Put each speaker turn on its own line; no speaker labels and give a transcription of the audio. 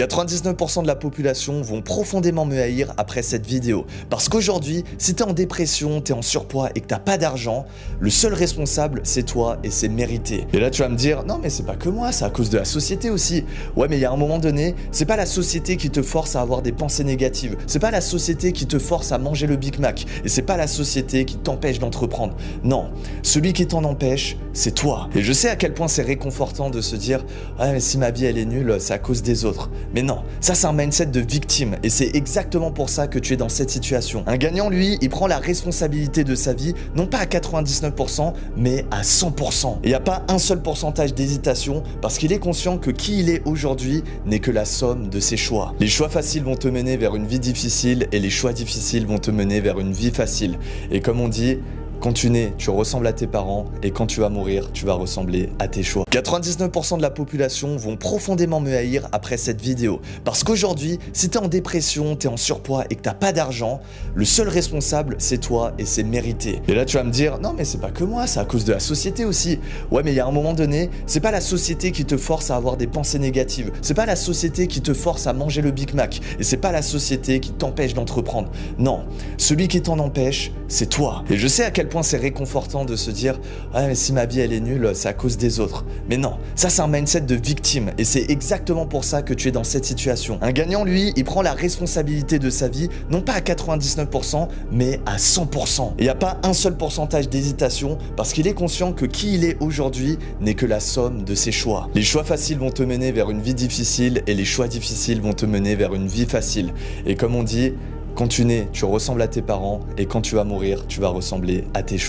99% de la population vont profondément me haïr après cette vidéo. Parce qu'aujourd'hui, si t'es en dépression, t'es en surpoids et que t'as pas d'argent, le seul responsable, c'est toi et c'est mérité. Et là, tu vas me dire, non mais c'est pas que moi, c'est à cause de la société aussi. Ouais, mais il y a un moment donné, c'est pas la société qui te force à avoir des pensées négatives. C'est pas la société qui te force à manger le Big Mac. Et c'est pas la société qui t'empêche d'entreprendre. Non, celui qui t'en empêche, c'est toi. Et je sais à quel point c'est réconfortant de se dire, ouais mais si ma vie elle est nulle, c'est à cause des autres. Mais non, ça c'est un mindset de victime et c'est exactement pour ça que tu es dans cette situation. Un gagnant, lui, il prend la responsabilité de sa vie, non pas à 99%, mais à 100%. Et il n'y a pas un seul pourcentage d'hésitation parce qu'il est conscient que qui il est aujourd'hui n'est que la somme de ses choix. Les choix faciles vont te mener vers une vie difficile et les choix difficiles vont te mener vers une vie facile. Et comme on dit, quand tu nais, tu ressembles à tes parents et quand tu vas mourir, tu vas ressembler à tes choix. 99% de la population vont profondément me haïr après cette vidéo. Parce qu'aujourd'hui, si t'es en dépression, t'es en surpoids et que t'as pas d'argent, le seul responsable, c'est toi et c'est mérité. Et là, tu vas me dire, non mais c'est pas que moi, c'est à cause de la société aussi. Ouais, mais il y a un moment donné, c'est pas la société qui te force à avoir des pensées négatives. C'est pas la société qui te force à manger le Big Mac. Et c'est pas la société qui t'empêche d'entreprendre. Non, celui qui t'en empêche, c'est toi. Et je sais à quel point c'est réconfortant de se dire ouais mais si ma vie elle est nulle, c'est à cause des autres. Mais non, ça c'est un mindset de victime et c'est exactement pour ça que tu es dans cette situation. Un gagnant, lui, il prend la responsabilité de sa vie, non pas à 99%, mais à 100%. Et il n'y a pas un seul pourcentage d'hésitation parce qu'il est conscient que qui il est aujourd'hui n'est que la somme de ses choix. Les choix faciles vont te mener vers une vie difficile et les choix difficiles vont te mener vers une vie facile. Et comme on dit, quand tu nais, tu ressembles à tes parents et quand tu vas mourir, tu vas ressembler à tes choix.